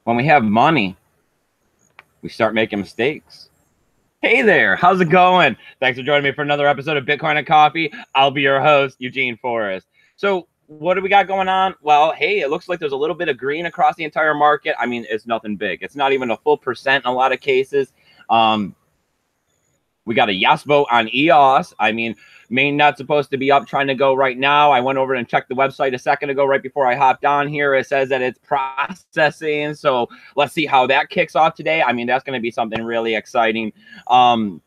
When we have money, we start making mistakes. Hey there, how's it going? Thanks for joining me for another episode of Bitcoin and Coffee. I'll be your host, Eugene Forrest. So what do we got going on? Well, hey, it looks like there's a little bit of green across the entire market. I mean, it's nothing big. It's not even a full percent in a lot of cases. We got a yes vote on EOS. I mean, mainnet's supposed to be up, trying to go right now. I went over and checked the website a second ago, right before I hopped on here. It says that it's processing. So let's see how that kicks off today. I mean, that's going to be something really exciting. And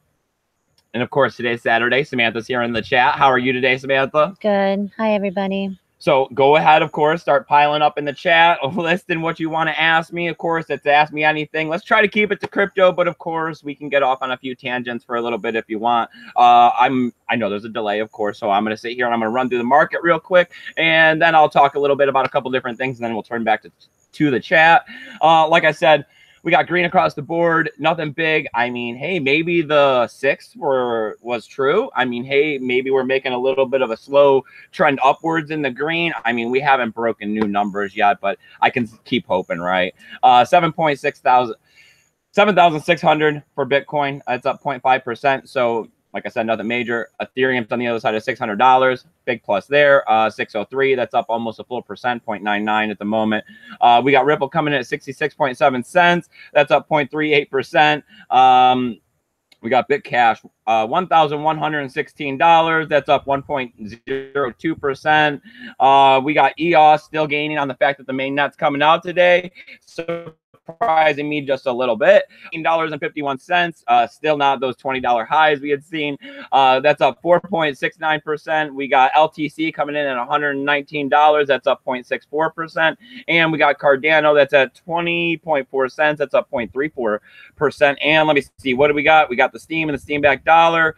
of course, today's Saturday. Samantha's here in the chat. How are you today, Samantha? Good. Hi, everybody. So go ahead, of course, start piling up in the chat, listing what you want to ask me. Of course, it's ask me anything. Let's try to keep it to crypto, but of course, we can get off on a few tangents for a little bit if you want. I know there's a delay, of course, so I'm going to sit here and I'm going to run through the market real quick, and then I'll talk a little bit about a couple different things, and then we'll turn back to the chat. Like I said, we got green across the board, nothing big. I mean, hey, maybe the 6th was true. I mean, hey, maybe we're making a little bit of a slow trend upwards in the green. I mean, we haven't broken new numbers yet, but I can keep hoping, right? 7,600 for Bitcoin. That's up 0.5%. So like I said, nothing major. Ethereum's on the other side of $600. Big plus there. 603. That's up almost a full percent, 0.99 at the moment. We got Ripple coming in at 66.7 cents. That's up 0.38%. We got Bitcash, $1,116. That's up 1.02%. We got EOS still gaining on the fact that the main net's coming out today. So surprising me just a little bit. $18.51. Still not those $20 highs we had seen. That's up 4.69%. We got LTC coming in at $119. That's up 0.64%. And we got Cardano that's at 20.4 cents. That's up 0.34%. And let me see, what do we got? We got the Steam and the Steam back dollar.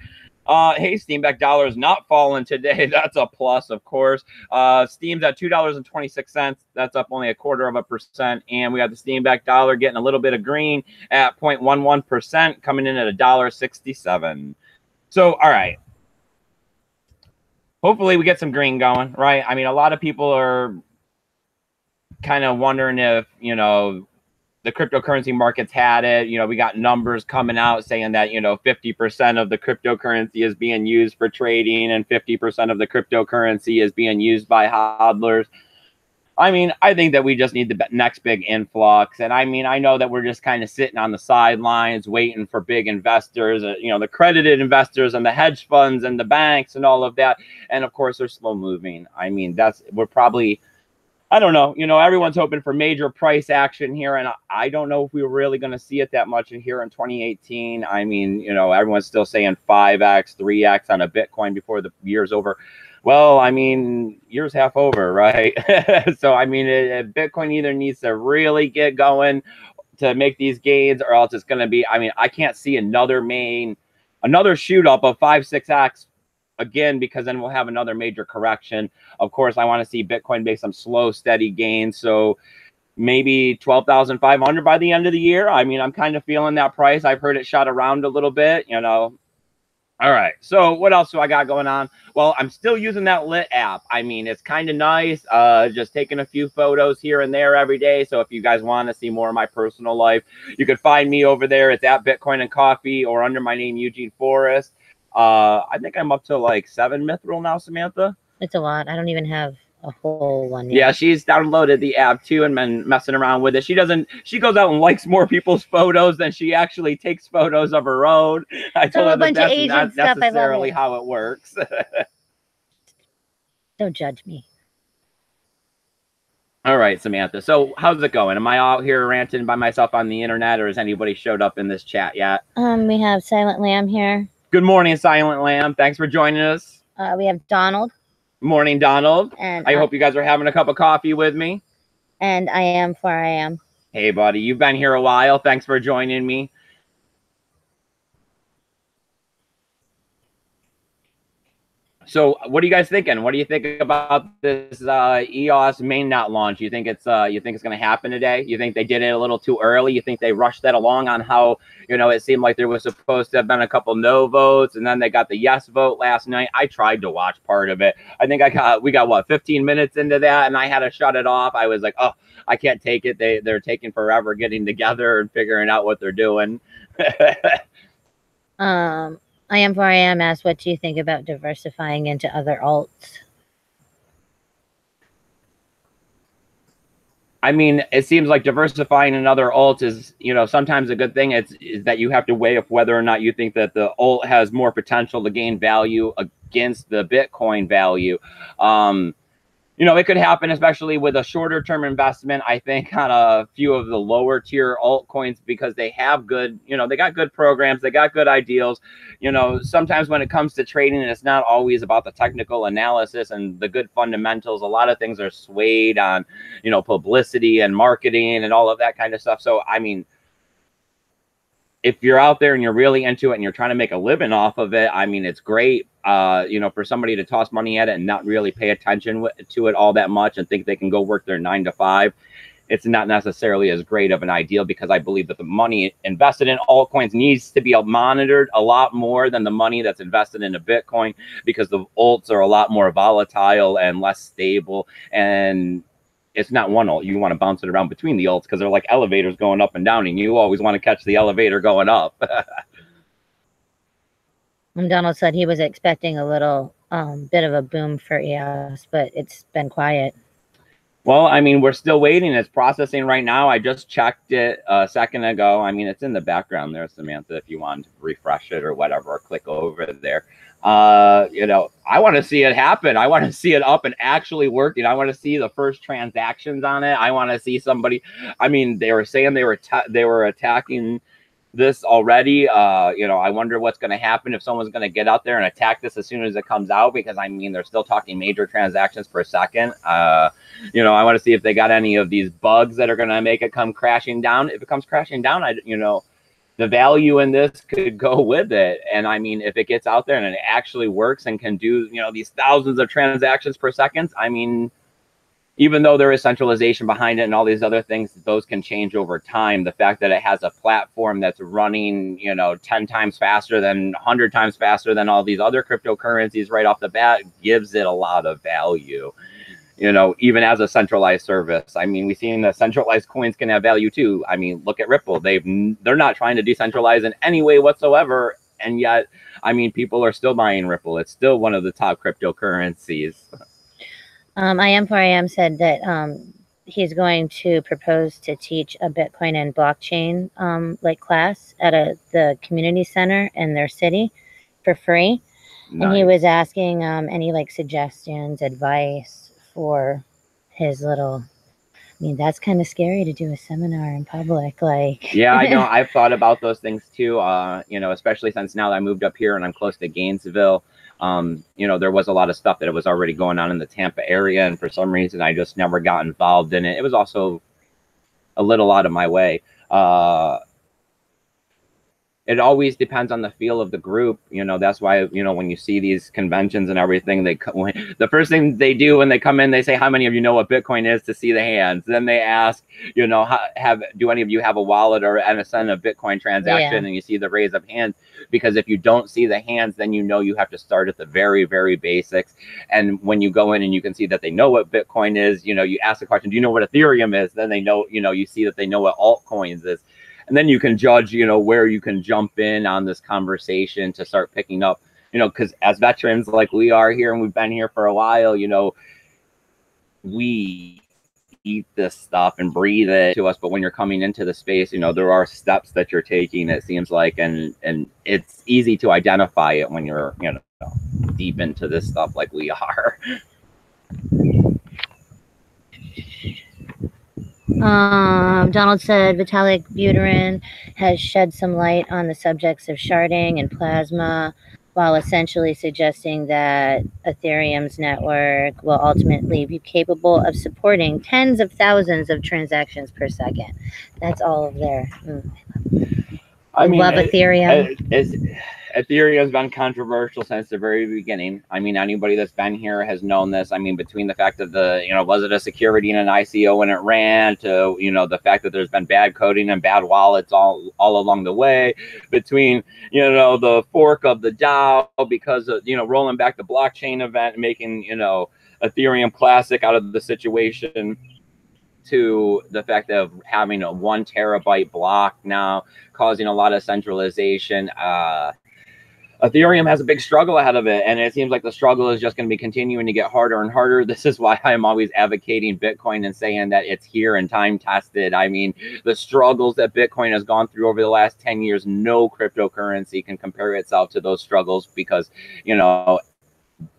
Hey, Steam back dollar is not falling today. That's a plus, of course. Steam's at $2.26. That's up only 0.25%. And we got the Steam back dollar getting a little bit of green at 0.11%, coming in at $1.67. So, all right. Hopefully we get some green going, right? I mean, a lot of people are kind of wondering if, you know, the cryptocurrency markets had it. You know, we got numbers coming out saying that, you know, 50% of the cryptocurrency is being used for trading and 50% of the cryptocurrency is being used by hodlers. I mean, I think that we just need the next big influx. And I mean, I know that we're just kind of sitting on the sidelines waiting for big investors, you know, the accredited investors and the hedge funds and the banks and all of that. And of course, they're slow moving. I mean, we're probably, I don't know, you know, everyone's hoping for major price action here, and I don't know if we were really going to see it that much in here in 2018. I mean, you know, everyone's still saying 5x, 3x on a Bitcoin before the year's over. Well, I mean, year's half over, right? So, I mean, Bitcoin either needs to really get going to make these gains, or else it's going to be, I mean, I can't see another shoot up of 5-6x again, because then we'll have another major correction. Of course, I want to see Bitcoin make some slow, steady gains. So maybe 12,500 by the end of the year. I mean, I'm kind of feeling that price. I've heard it shot around a little bit, you know. All right. So what else do I got going on? Well, I'm still using that Lit app. I mean, it's kind of nice. Just taking a few photos here and there every day. So if you guys want to see more of my personal life, you can find me over there. It's at Bitcoin and Coffee or under my name, Eugene Forrest. I think I'm up to like 7 mithril now, Samantha. It's a lot. I don't even have a whole one yet. Yeah, she's downloaded the app too and been messing around with it. She goes out and likes more people's photos than she actually takes photos of her own. I told her that that's not necessarily how it works. Don't judge me. All right, Samantha. So how's it going? Am I out here ranting by myself on the internet, or has anybody showed up in this chat yet? We have Silent Lamb here. Good morning, Silent Lamb. Thanks for joining us. We have Donald. Morning, Donald. And I hope you guys are having a cup of coffee with me. And I am for I am. Hey, buddy. You've been here a while. Thanks for joining me. So what are you guys thinking? What do you think about this EOS mainnet launch? You think it's going to happen today? You think they did it a little too early? You think they rushed that along on how, you know, it seemed like there was supposed to have been a couple no votes, and then they got the yes vote last night? I tried to watch part of it. I think we got what, 15 minutes into that, and I had to shut it off. I was like, oh, I can't take it. They're taking forever getting together and figuring out what they're doing. I am where I am asked, what do you think about diversifying into other alts? I mean, it seems like diversifying in other alts is, sometimes a good thing. Is that you have to weigh up whether or not you think that the alt has more potential to gain value against the Bitcoin value. It could happen, especially with a shorter term investment, I think, on a few of the lower tier altcoins, because they have good, they got good programs, they got good ideals. Sometimes when it comes to trading, it's not always about the technical analysis and the good fundamentals. A lot of things are swayed on, publicity and marketing and all of that kind of stuff. So, I mean, if you're out there and you're really into it and you're trying to make a living off of it, I mean, it's great, for somebody to toss money at it and not really pay attention to it all that much and think they can go work their 9 to 5. It's not necessarily as great of an ideal, because I believe that the money invested in altcoins needs to be monitored a lot more than the money that's invested in a Bitcoin, because the alts are a lot more volatile and less stable. And it's not one alt. You want to bounce it around between the alts, because they're like elevators going up and down, and you always want to catch the elevator going up. And Donald said he was expecting a little bit of a boom for EOS, but it's been quiet. Well, I mean, we're still waiting. It's processing right now. I just checked it a second ago. I mean, it's in the background there, Samantha, if you want to refresh it or whatever, or click over there. I want to see it happen. I want to see it up and actually working. I want to see the first transactions on it. I want to see somebody. I mean, they were saying they were attacking this already. I wonder what's going to happen if someone's going to get out there and attack this as soon as it comes out, because I mean, they're still talking major transactions per second. I want to see if they got any of these bugs that are going to make it come crashing down. If it comes crashing down, the value in this could go with it. And I mean, if it gets out there and it actually works and can do, these thousands of transactions per second, I mean, even though there is centralization behind it and all these other things, those can change over time. The fact that it has a platform that's running, 10 times faster than 100 times faster than all these other cryptocurrencies right off the bat gives it a lot of value, even as a centralized service. I mean, we've seen that centralized coins can have value too. I mean, look at Ripple. They're not trying to decentralize in any way whatsoever. And yet, I mean, people are still buying Ripple. It's still one of the top cryptocurrencies. I am where I am said that he's going to propose to teach a Bitcoin and blockchain class at the community center in their city for free. Nice. And he was asking any suggestions, advice for his little. I mean, that's kind of scary to do a seminar in public. Yeah, I know. I've thought about those things too. Especially since now that I moved up here and I'm close to Gainesville. There was a lot of stuff that was already going on in the Tampa area, and for some reason I just never got involved in it. It was also a little out of my way. It always depends on the feel of the group. That's why, when you see these conventions and everything, the first thing they do when they come in, they say, how many of you know what Bitcoin is, to see the hands. Then they ask, do any of you have a wallet or send a Bitcoin transaction? Yeah. And you see the raise of hands, because if you don't see the hands, then you have to start at the very, very basics. And when you go in and you can see that they know what Bitcoin is, you ask the question, do you know what Ethereum is? Then they know, you see that they know what altcoins is. And then you can judge, where you can jump in on this conversation to start picking up, because as veterans like we are here, and we've been here for a while, we eat this stuff and breathe it to us. But when you're coming into the space, there are steps that you're taking, it seems like, and it's easy to identify it when you're, deep into this stuff like we are. Donald said Vitalik Buterin has shed some light on the subjects of sharding and plasma, while essentially suggesting that Ethereum's network will ultimately be capable of supporting tens of thousands of transactions per second. That's all of their. I love Ethereum. Ethereum's been controversial since the very beginning. I mean, anybody that's been here has known this. I mean, between the fact of was it a security and an ICO when it ran, to, the fact that there's been bad coding and bad wallets all along the way, between, the fork of the DAO because of, rolling back the blockchain event, making, Ethereum Classic out of the situation. to the fact of having a 1 terabyte block now, causing a lot of centralization. Ethereum has a big struggle ahead of it, and it seems like the struggle is just going to be continuing to get harder and harder. This is why I'm always advocating Bitcoin and saying that it's here and time tested. I mean, the struggles that Bitcoin has gone through over the last 10 years, no cryptocurrency can compare itself to those struggles, because, you know,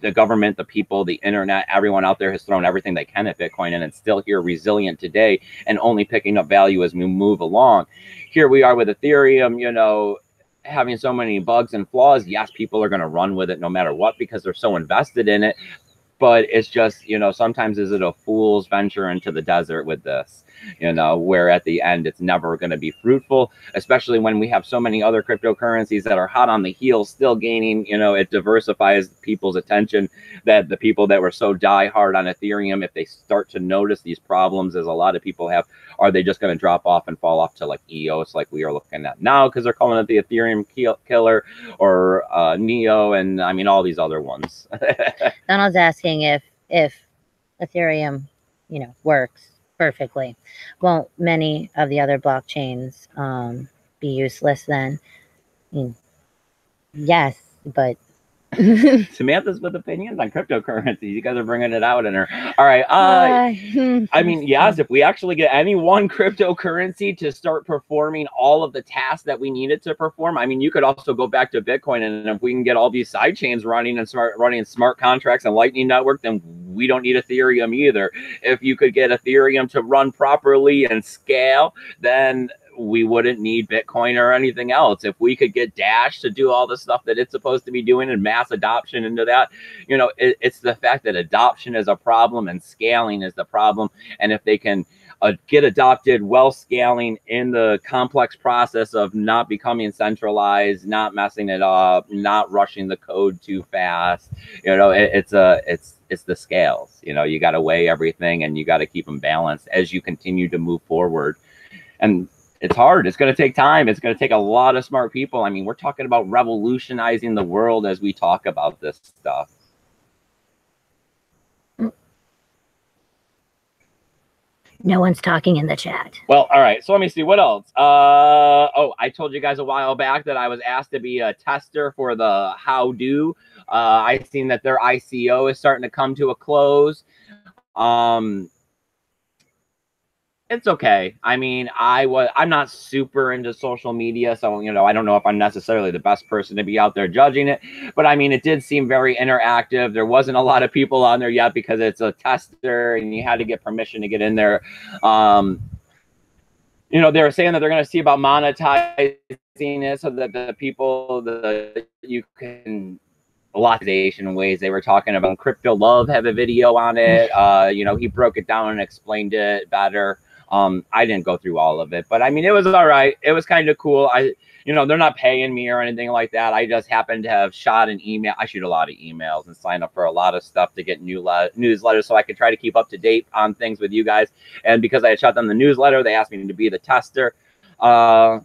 the government, the people, the internet, everyone out there has thrown everything they can at Bitcoin, and it's still here resilient today and only picking up value as we move along. Here we are with Ethereum, you know, having so many bugs and flaws. Yes, people are going to run with it no matter what because they're so invested in it. But it's just, you know, sometimes is it a fool's venture into the desert with this, you know, where at the end it's never going to be fruitful, especially when we have so many other cryptocurrencies that are hot on the heels, still gaining, you know, it diversifies people's attention, that the people that were so diehard on Ethereum, if they start to notice these problems, as a lot of people have, are they just going to drop off and fall off to like EOS like we are looking at now, because they're calling it the Ethereum killer, or Neo, and I mean all these other ones. Donald's asking if Ethereum, you know, works perfectly, won't many of the other blockchains be useless then? I mean, yes, but Samantha's with opinions on cryptocurrencies. You guys are bringing it out in her. All right. I mean, yes, if we actually get any one cryptocurrency to start performing all of the tasks that we need it to perform, I mean, you could also go back to Bitcoin, and if we can get all these side chains running and running smart contracts and Lightning Network, then we don't need Ethereum either. If you could get Ethereum to run properly and scale, then we wouldn't need Bitcoin or anything else. If we could get Dash to do all the stuff that it's supposed to be doing and mass adoption into that, you know, it's the fact that adoption is a problem and scaling is the problem. And if they can get adopted while scaling in the complex process of not becoming centralized, not messing it up, not rushing the code too fast, you know, it's the scales. You know, you got to weigh everything and you got to keep them balanced as you continue to move forward. And it's hard. It's going to take time. It's going to take a lot of smart people. I mean, we're talking about revolutionizing the world as we talk about this stuff. No one's talking in the chat. Well, all right. So let me see. What else? Oh, I told you guys a while back that I was asked to be a tester for the How Do. I've seen that their ICO is starting to come to a close. It's okay. I mean, I'm not super into social media, so, you know, I don't know if I'm necessarily the best person to be out there judging it, but I mean, it did seem very interactive. There wasn't a lot of people on there yet because it's a tester and you had to get permission to get in there. You know, they were saying that they're going to see about monetizing it so that the people that you can, a lot of ways. They were talking about Crypto Love, have a video on it. You know, he broke it down and explained it better. I didn't go through all of it, but I mean, it was all right. It was kind of cool. You know, they're not paying me or anything like that. I just happened to have shot an email. I shoot a lot of emails and sign up for a lot of stuff to get newsletters so I could try to keep up to date on things with you guys. And because I had shot them the newsletter, they asked me to be the tester. I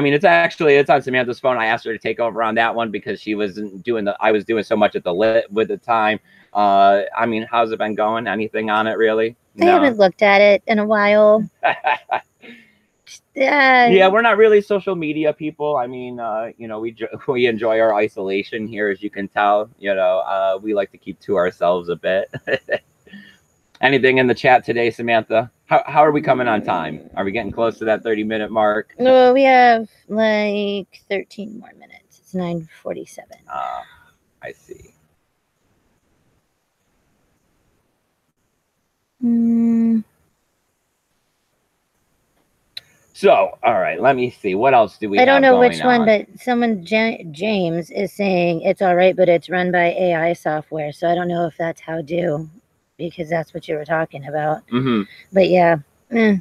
mean, it's on Samantha's phone. I asked her to take over on that one because she wasn't doing I was doing so much at the lit with the time. I mean, how's it been going? Anything on it really? I haven't looked at it in a while. Yeah, we're not really social media people. I mean, you know, we enjoy our isolation here, as you can tell. You know, we like to keep to ourselves a bit. Anything in the chat today, Samantha? How are we coming on time? Are we getting close to that 30-minute mark? No, we have like 13 more minutes. It's 9:47. I see. So, all right, let me see. What else do we have? I don't know which one, but someone, James, is saying it's all right, but it's run by AI software. So I don't know if that's How Do, because that's what you were talking about. But yeah, I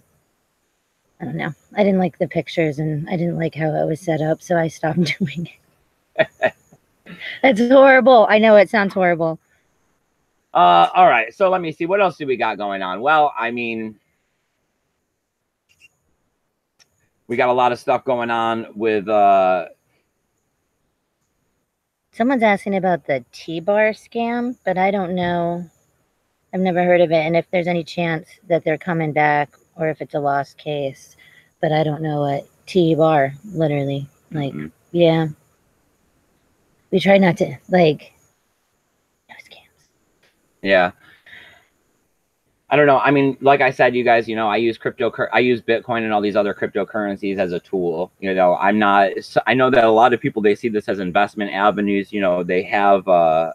don't know. I didn't like the pictures and I didn't like how it was set up, so I stopped doing it. It's horrible. I know it sounds horrible. All right, so let me see. What else do we got going on? Well, I mean, we got a lot of stuff going on with someone's asking about the T-bar scam, but I don't know I've never heard of it. And if there's any chance that they're coming back or if it's a lost case, but I don't know what T-bar, literally. Like, yeah. We try not to, like, no scams. Yeah. I don't know. I mean, like I said, you guys, you know, I use Bitcoin and all these other cryptocurrencies as a tool. You know, I know that a lot of people, they see this as investment avenues. You know, they have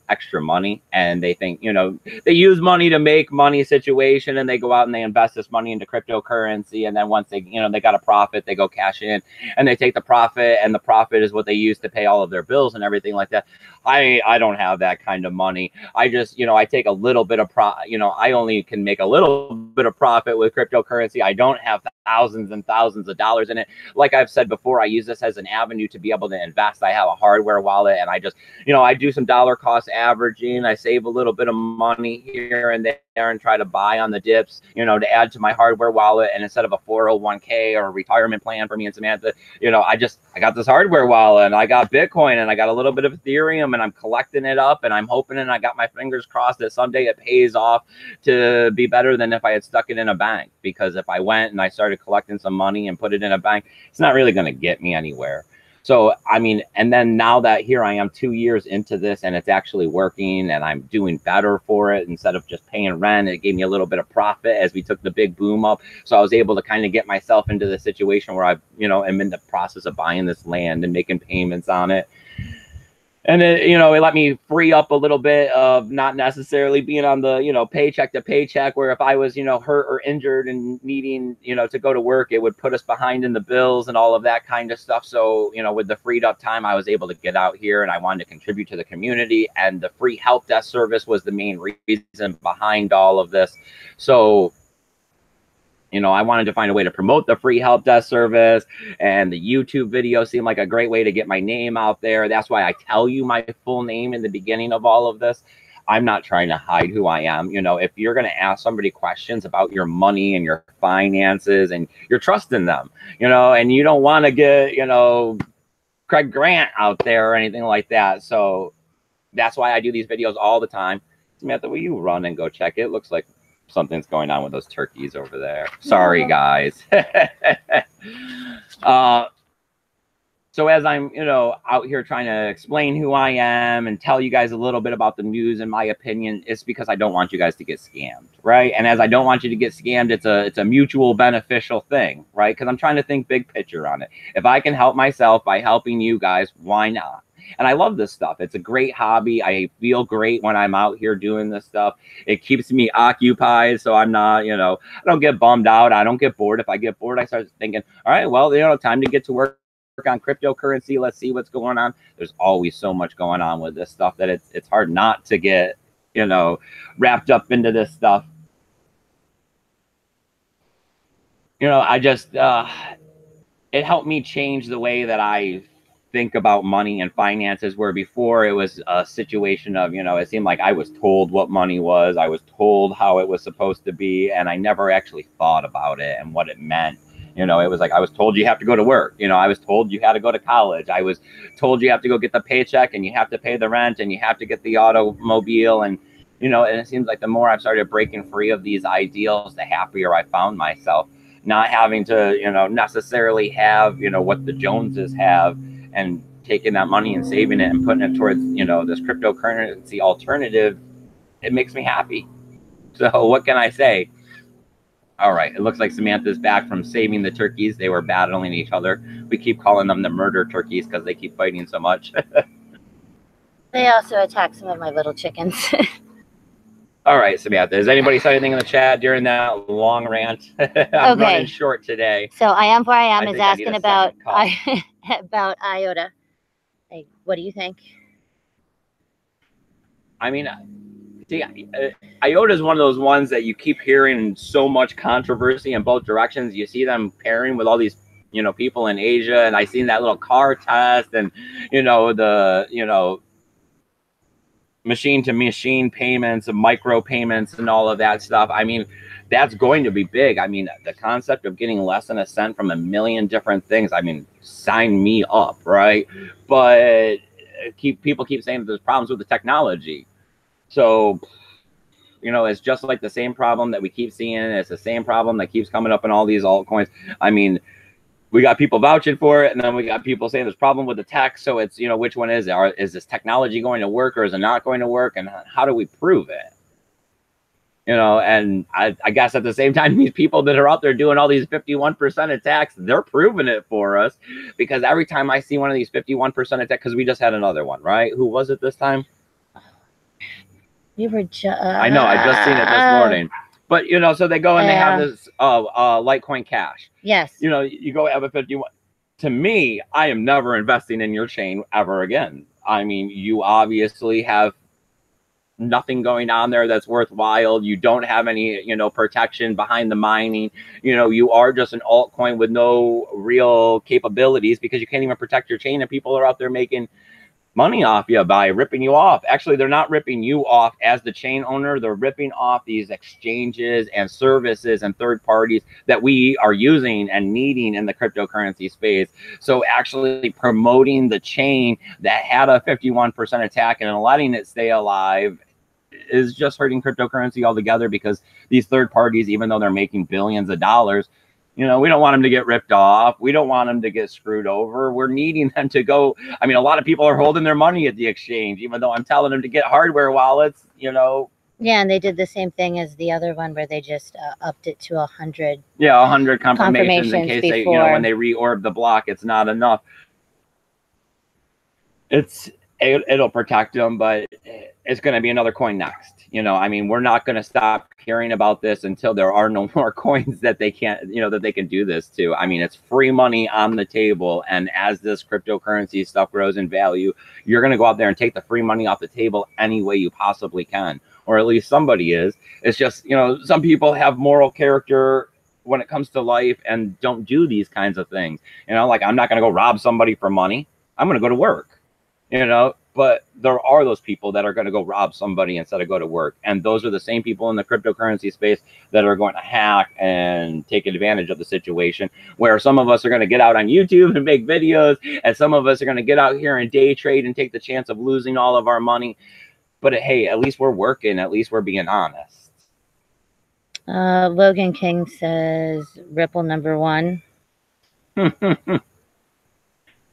extra money and they think, you know, they use money to make money situation, and they go out and they invest this money into cryptocurrency. And then once they, you know, they got a profit, they go cash in and they take the profit, and the profit is what they use to pay all of their bills and everything like that. I don't have that kind of money. I just, you know, I take a little bit of I only can make a little bit of profit with cryptocurrency. I don't have thousands and thousands of dollars in it. Like I've said before, I use this as an avenue to be able to invest. I have a hardware wallet, and I just, you know, I do some dollar cost averaging. I save a little bit of money here and there and try to buy on the dips, you know, to add to my hardware wallet. And instead of a 401k or a retirement plan for me and Samantha, you know, I got this hardware wallet, and I got Bitcoin, and I got a little bit of Ethereum, and I'm collecting it up, and I'm hoping, and I got my fingers crossed that someday it pays off to be better than if I had stuck it in a bank. Because if I went and I started collecting some money and put it in a bank, it's not really going to get me anywhere. So, I mean, and then now that here I am 2 years into this, and it's actually working, and I'm doing better for it. Instead of just paying rent, it gave me a little bit of profit as we took the big boom up. So I was able to kind of get myself into the situation where I, you know, am in the process of buying this land and making payments on it. And then, you know, it let me free up a little bit of not necessarily being on the, you know, paycheck to paycheck, where if I was, you know, hurt or injured and needing, you know, to go to work, it would put us behind in the bills and all of that kind of stuff. So, you know, with the freed up time, I was able to get out here, and I wanted to contribute to the community. And the free help desk service was the main reason behind all of this. So, you know, I wanted to find a way to promote the free help desk service, and the YouTube video seemed like a great way to get my name out there. That's why I tell you my full name in the beginning of all of this. I'm not trying to hide who I am. You know, if you're going to ask somebody questions about your money and your finances, and you're trusting them, you know, and you don't want to get, you know, Craig Grant out there or anything like that. So that's why I do these videos all the time. Samantha, will you run and go check it? It looks like something's going on with those turkeys over there. Sorry, guys. So as I'm, you know, out here trying to explain who I am and tell you guys a little bit about the news and my opinion, it's because I don't want you guys to get scammed, right? And as I don't want you to get scammed, it's a mutual beneficial thing, right? Because I'm trying to think big picture on it. If I can help myself by helping you guys, why not? And I love this stuff. It's a great hobby. I feel great when I'm out here doing this stuff. It keeps me occupied, so I'm not, you know, I don't get bummed out. I don't get bored. If I get bored, I start thinking, all right, well, you know, time to get to work on cryptocurrency. Let's see what's going on. There's always so much going on with this stuff that it's hard not to get, you know, wrapped up into this stuff. You know, I just, it helped me change the way that I think about money and finances, where before it was a situation of, you know, it seemed like I was told what money was, I was told how it was supposed to be, and I never actually thought about it and what it meant. You know, it was like I was told you have to go to work. You know, I was told you had to go to college. I was told you have to go get the paycheck, and you have to pay the rent, and you have to get the automobile. And, you know, and it seems like the more I've started breaking free of these ideals, the happier I found myself. Not having to, you know, necessarily have, you know, what the Joneses have, and taking that money and saving it and putting it towards, you know, this cryptocurrency alternative. It makes me happy. So what can I say? All right, it looks like Samantha's back from saving the turkeys. They were battling each other. We keep calling them the murder turkeys because they keep fighting so much. They also attack some of my little chickens. All right, Samantha, has anybody said anything in the chat during that long rant? I'm running short today. So I am where I am is asking about about IOTA. Like, what do you think? I mean, see, IOTA is one of those ones that you keep hearing so much controversy in both directions. You see them pairing with all these, you know, people in Asia, and I seen that little car test, and, you know, the, you know, machine to machine payments and micro payments and all of that stuff. I mean, that's going to be big. I mean, the concept of getting less than a cent from a million different things, I mean, sign me up, right? But people keep saying that there's problems with the technology. So You know, it's just like the same problem that we keep seeing. It's the same problem that keeps coming up in all these altcoins. I mean, we got people vouching for it, and then we got people saying there's a problem with the tech. So it's, you know, which one is it? Is this technology going to work, or is it not going to work? And how do we prove it? You know, and I guess at the same time, these people that are out there doing all these 51% attacks, they're proving it for us, because every time I see one of these 51% attacks, because we just had another one, right? Who was it this time? We were just... I know, I just seen it this morning. But, you know, so they go and they have this Litecoin Cash. Yes. You know, you go have a 51. To me, I am never investing in your chain ever again. I mean, you obviously have nothing going on there that's worthwhile. You don't have any, you know, protection behind the mining. You know, you are just an altcoin with no real capabilities, because you can't even protect your chain, and people are out there making money off you by ripping you off. Actually, they're not ripping you off as the chain owner. They're ripping off these exchanges and services and third parties that we are using and needing in the cryptocurrency space. So actually promoting the chain that had a 51% attack and letting it stay alive is just hurting cryptocurrency altogether, because these third parties, even though they're making billions of dollars, you know, we don't want them to get ripped off. We don't want them to get screwed over. We're needing them to go. I mean, a lot of people are holding their money at the exchange, even though I'm telling them to get hardware wallets, you know. Yeah, and they did the same thing as the other one, where they just upped it to 100. Yeah, 100 confirmations in case they, you know, when they reorb the block, it's not enough. It'll protect them, but it's going to be another coin next. You know, I mean, we're not going to stop caring about this until there are no more coins that they can't, you know, that they can do this to. I mean, it's free money on the table. And as this cryptocurrency stuff grows in value, you're going to go out there and take the free money off the table any way you possibly can, or at least somebody is. It's just, you know, some people have moral character when it comes to life and don't do these kinds of things. You know, like, I'm not going to go rob somebody for money. I'm going to go to work. You know, but there are those people that are going to go rob somebody instead of go to work. And those are the same people in the cryptocurrency space that are going to hack and take advantage of the situation, where some of us are going to get out on YouTube and make videos, and some of us are going to get out here and day trade and take the chance of losing all of our money. But hey, at least we're working. At least we're being honest. Logan King says Ripple #1.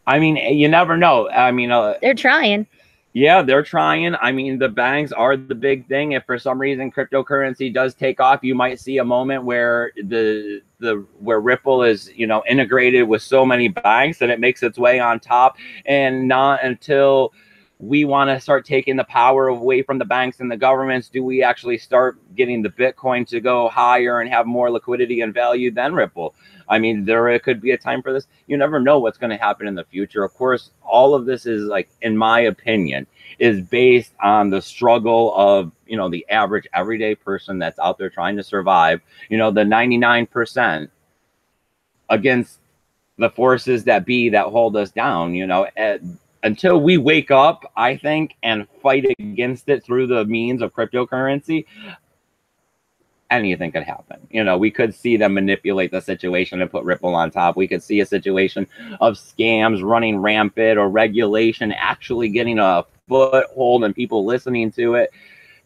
I mean, you never know. I mean, they're trying. Yeah, they're trying. I mean, the banks are the big thing. If for some reason cryptocurrency does take off, you might see a moment where where Ripple is, you know, integrated with so many banks that it makes its way on top. And not until we want to start taking the power away from the banks and the governments do we actually start getting the Bitcoin to go higher and have more liquidity and value than Ripple. I mean, there could be a time for this. You never know what's going to happen in the future. Of course, all of this is, like, in my opinion, is based on the struggle of, you know, the average everyday person that's out there trying to survive, you know, the 99% against the forces that be that hold us down, you know. Until we wake up, I think, and fight against it through the means of cryptocurrency, anything could happen. You know, we could see them manipulate the situation and put Ripple on top. We could see a situation of scams running rampant, or regulation actually getting a foothold and people listening to it,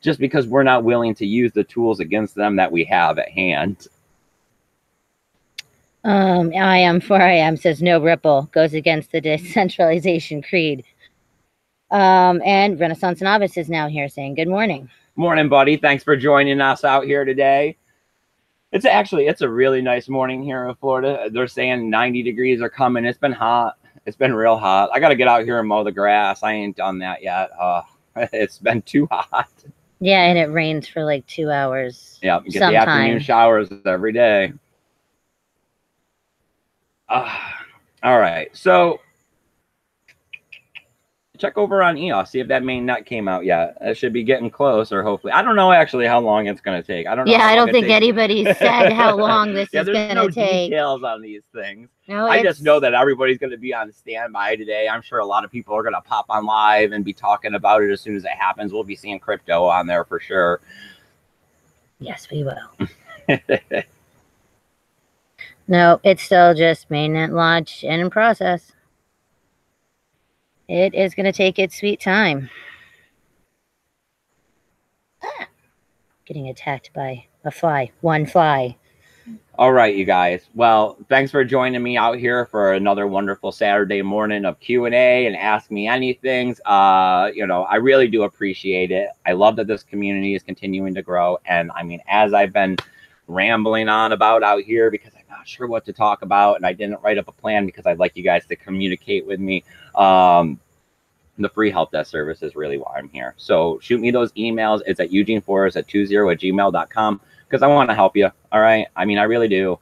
just because we're not willing to use the tools against them that we have at hand. I am 4am says no Ripple, goes against the decentralization creed. And Renaissance Novice is now here saying good morning. Morning, buddy. Thanks for joining us out here today. It's a really nice morning here in Florida. They're saying 90 degrees are coming. It's been hot. It's been real hot. I got to get out here and mow the grass. I ain't done that yet. It's been too hot. Yeah, and it rains for like 2 hours. Yeah, get the afternoon showers every day. All right, so check over on EOS, see if that main nut came out yet. It should be getting close, or hopefully. I don't know actually how long it's going to take. I don't know. Yeah, I don't think anybody said how long this is going to take. There's no details on these things. No, I just know that everybody's going to be on standby today. I'm sure a lot of people are going to pop on live and be talking about it as soon as it happens. We'll be seeing crypto on there for sure. Yes, we will. No, it's still just mainnet launch and in process. It is going to take its sweet time. getting attacked by a fly. One fly. All right, you guys. Well, thanks for joining me out here for another wonderful Saturday morning of Q&A and Ask Me Anythings. You know, I really do appreciate it. I love that this community is continuing to grow. And I mean, as I've been rambling on about out here because I'm not sure what to talk about and I didn't write up a plan because I'd like you guys to communicate with me. The free help desk service is really why I'm here. So shoot me those emails. It's at eugeneforrest20@gmail.com because I want to help you. All right. I mean, I really do.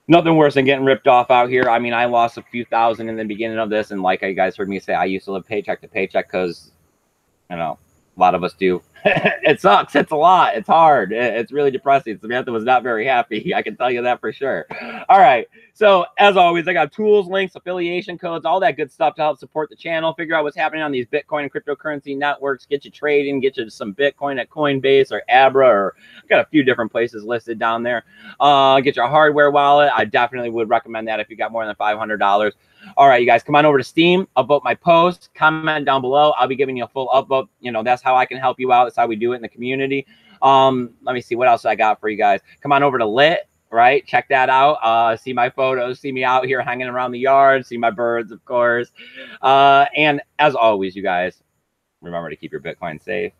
Nothing worse than getting ripped off out here. I mean, I lost a few thousand in the beginning of this. And like you guys heard me say, I used to live paycheck to paycheck because, you know, a lot of us do. It sucks. It's a lot. It's hard. It's really depressing. Samantha was not very happy. I can tell you that for sure. All right. So as always, I got tools, links, affiliation codes, all that good stuff to help support the channel, figure out what's happening on these Bitcoin and cryptocurrency networks, get you trading, get you some Bitcoin at Coinbase or Abra, or I've got a few different places listed down there. Get your hardware wallet. I definitely would recommend that if you got more than $500. All right, you guys, come on over to Steam, upvote my post, comment down below. I'll be giving you a full upvote. You know, that's how I can help you out. That's how we do it in the community. Let me see what else I got for you guys. Come on over to Lit, right? Check that out. See my photos, see me out here hanging around the yard, see my birds, of course. And as always, you guys, remember to keep your Bitcoin safe.